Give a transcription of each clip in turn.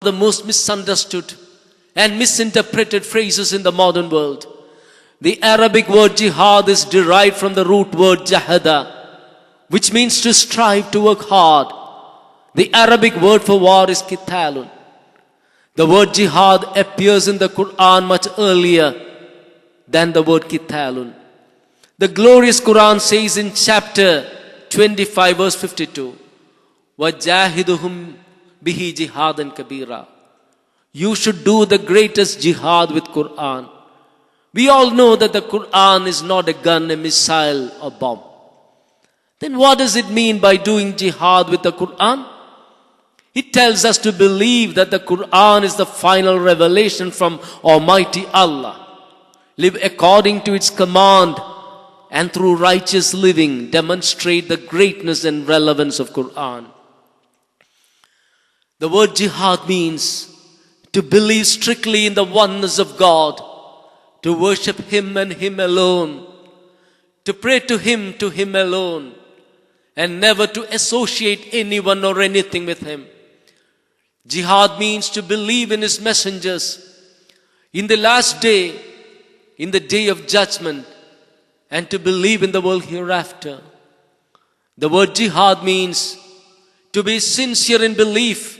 The most misunderstood and misinterpreted phrases in the modern world. The Arabic word jihad is derived from the root word jahada, which means to strive, to work hard. The Arabic word for war is qitalun. The word jihad appears in the Quran much earlier than the word qitalun. The glorious Quran says in chapter 25 verse 52, وَجَاهِدُهُمْ bihi jihadan kabira. You should do the greatest jihad with Quran. We all know that the Quran is not a gun, a missile, or bomb. Then what does it mean by doing jihad with the Quran? It tells us to believe that the Quran is the final revelation from Almighty Allah. Live according to its command and through righteous living demonstrate the greatness and relevance of Quran. The word jihad means to believe strictly in the oneness of God, to worship Him and Him alone, to pray to Him alone, and never to associate anyone or anything with Him. Jihad means to believe in His messengers, in the last day, in the day of judgment, and to believe in the world hereafter. The word jihad means to be sincere in belief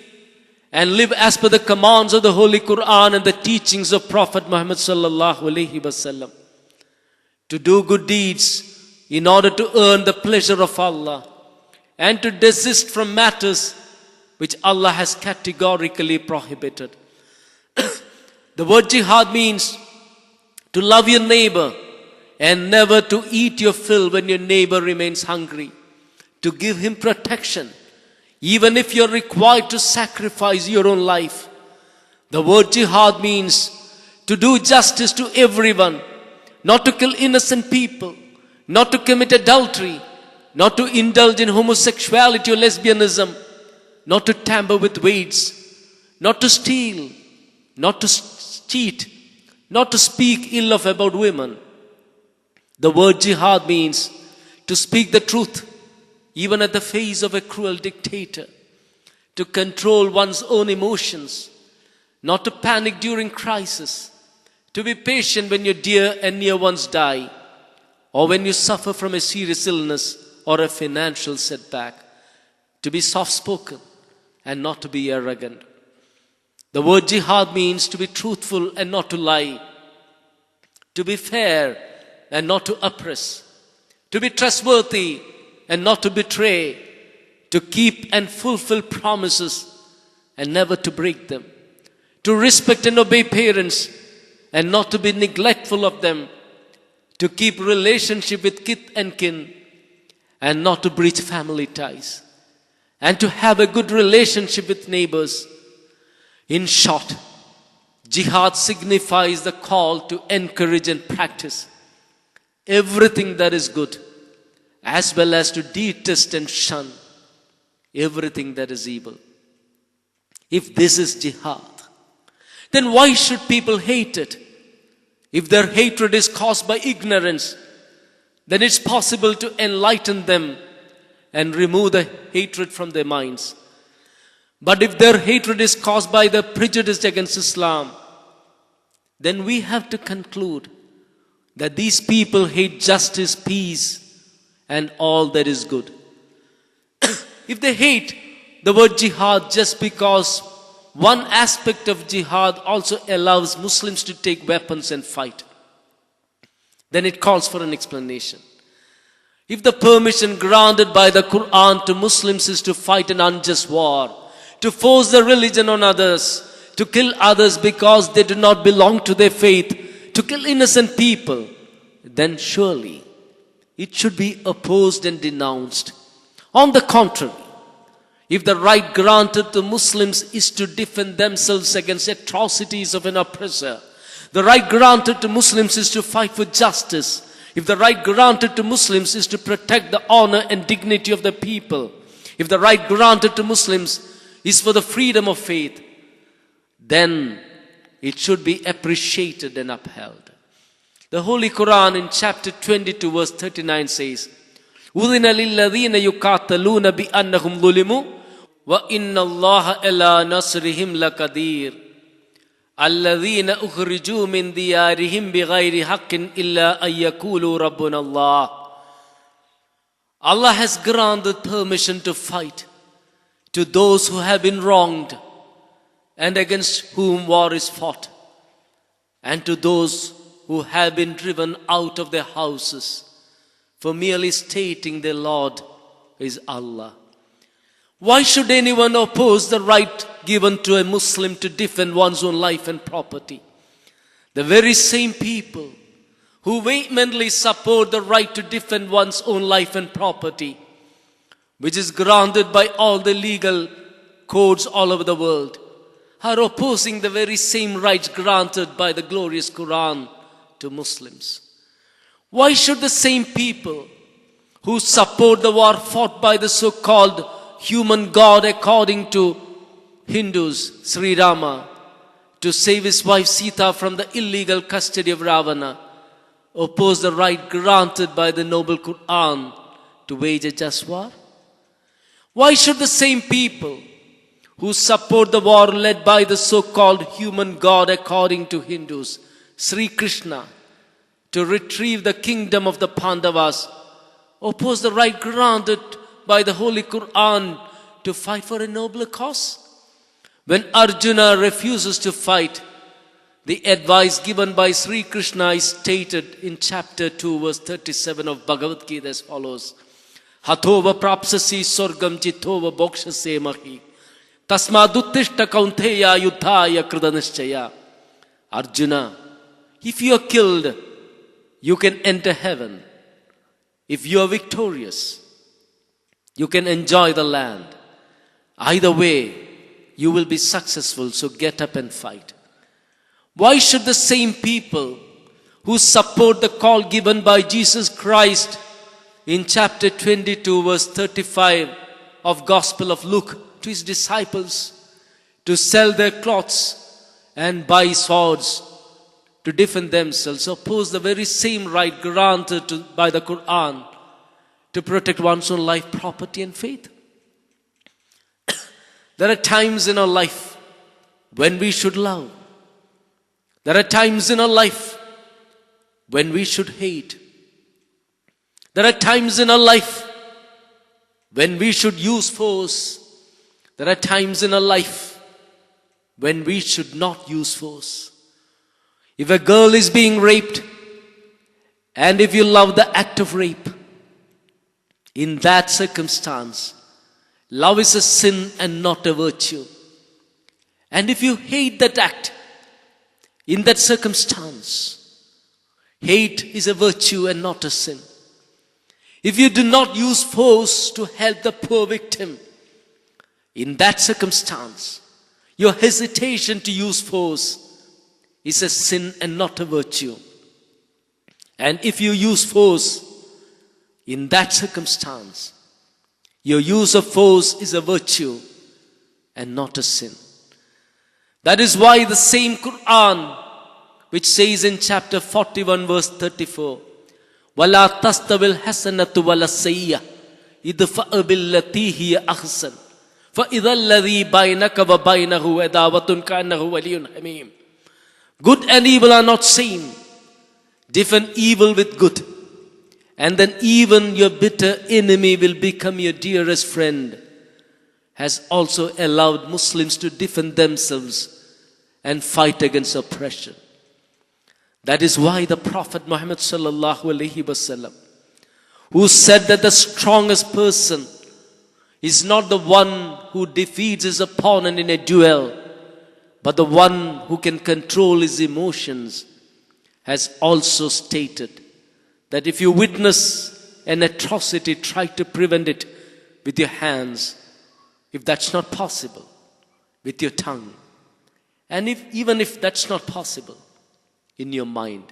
and live as per the commands of the Holy Quran and the teachings of Prophet Muhammad sallallahu alaihi wasallam. To do good deeds in order to earn the pleasure of Allah and to desist from matters which Allah has categorically prohibited. The word jihad means to love your neighbor and never to eat your fill when your neighbor remains hungry. To give him protection even if you're required to sacrifice your own life. The word jihad means to do justice to everyone, not to kill innocent people, not to commit adultery, not to indulge in homosexuality or lesbianism, not to tamper with weights, not to steal, not to cheat, not to speak ill of about women. The word jihad means to speak the truth even at the face of a cruel dictator, to control one's own emotions, not to panic during crisis, to be patient when your dear and near ones die, or when you suffer from a serious illness or a financial setback, to be soft-spoken and not to be arrogant. The word jihad means to be truthful and not to lie, to be fair and not to oppress, to be trustworthy and not to betray, to keep and fulfill promises and never to break them, to respect and obey parents and not to be neglectful of them, to keep relationship with kith and kin and not to breach family ties, and to have a good relationship with neighbors. In short, jihad signifies the call to encourage and practice everything that is good, as well as to detest and shun everything that is evil. If this is jihad, then why should people hate it? If their hatred is caused by ignorance, then it's possible to enlighten them and remove the hatred from their minds. But if their hatred is caused by the prejudice against Islam, then we have to conclude that these people hate justice, peace, and all that is good. If they hate the word jihad just because one aspect of jihad also allows Muslims to take weapons and fight, then it calls for an explanation. If the permission granted by the Quran to Muslims is to fight an unjust war, to force the religion on others, to kill others because they do not belong to their faith, to kill innocent people, then surely it should be opposed and denounced. On the contrary, if the right granted to Muslims is to defend themselves against atrocities of an oppressor, the right granted to Muslims is to fight for justice, if the right granted to Muslims is to protect the honor and dignity of the people, if the right granted to Muslims is for the freedom of faith, then it should be appreciated and upheld. The Holy Quran in chapter 22 verse 39 says, أُذِنَ لِلَّذِينَ يُقَاتَلُونَ بِأَنَّهُمْ ظُلِمُوا وَإِنَّ اللَّهَ إِلَى نَصْرِهِمْ لَقَدِيرٌ الَّذِينَ أُخْرِجُوا مِنْ دِيَارِهِمْ بِغَيْرِ حَقٍّ إِلَّا أَنْ يَقُولُوا رَبُّنَا اللَّهُ. Allah has granted permission to fight to those who have been wronged and against whom war is fought, and to those who have been driven out of their houses for merely stating their Lord is Allah. Why should anyone oppose the right given to a Muslim to defend one's own life and property? The very same people who vehemently support the right to defend one's own life and property, which is granted by all the legal codes all over the world, are opposing the very same rights granted by the glorious Quran to Muslims. Why should the same people who support the war fought by the so-called human God according to Hindus, Sri Rama, to save his wife Sita from the illegal custody of Ravana, oppose the right granted by the noble Quran to wage a just war? Why should the same people who support the war led by the so-called human God according to Hindus, Sri Krishna, to retrieve the kingdom of the Pandavas, oppose the right granted by the Holy Quran to fight for a nobler cause? When Arjuna refuses to fight, the advice given by Sri Krishna is stated in chapter 2 verse 37 of Bhagavad Gita as follows: Hatova prapsasi sorgam chitova bokshase mahi tasmaduttishta kaunteya yuddhaya kridanishchaya. Arjuna, if you are killed, you can enter heaven. If you are victorious, you can enjoy the land. Either way, you will be successful, so get up and fight. Why should the same people who support the call given by Jesus Christ in chapter 22 verse 35 of Gospel of Luke to his disciples to sell their clothes and buy swords to defend themselves, oppose the very same right granted by the Quran to protect one's own life, property and faith? There are times in our life when we should love. There are times in our life when we should hate. There are times in our life when we should use force. There are times in our life when we should not use force. If a girl is being raped, and if you love the act of rape, in that circumstance, love is a sin and not a virtue. And if you hate that act, in that circumstance, hate is a virtue and not a sin. If you do not use force to help the poor victim, in that circumstance, your hesitation to use force is a sin and not a virtue. And if you use force, in that circumstance, your use of force is a virtue and not a sin. That is why the same Quran, which says in chapter 41 verse 34, وَلَا تَسْتَوِي الْحَسَنَةُ وَلَا السَّيِّئَةُ إِدْفَعْ بِالَّتِي هِيَ أَحْسَنُ فَإِذَا الَّذِي بَيْنَكَ وَبَيْنَهُ عَدَاوَةٌ كَأَنَّهُ وَلِيٌّ حَمِيمٌ. Good and evil are not same. Defend evil with good, and then even your bitter enemy will become your dearest friend. Has also allowed Muslims to defend themselves and fight against oppression. That is why the Prophet Muhammad sallallahu alaihi wasallam, who said that the strongest person is not the one who defeats his opponent in a duel, but the one who can control his emotions, has also stated that if you witness an atrocity, try to prevent it with your hands. If that's not possible, with your tongue. And even if that's not possible, in your mind.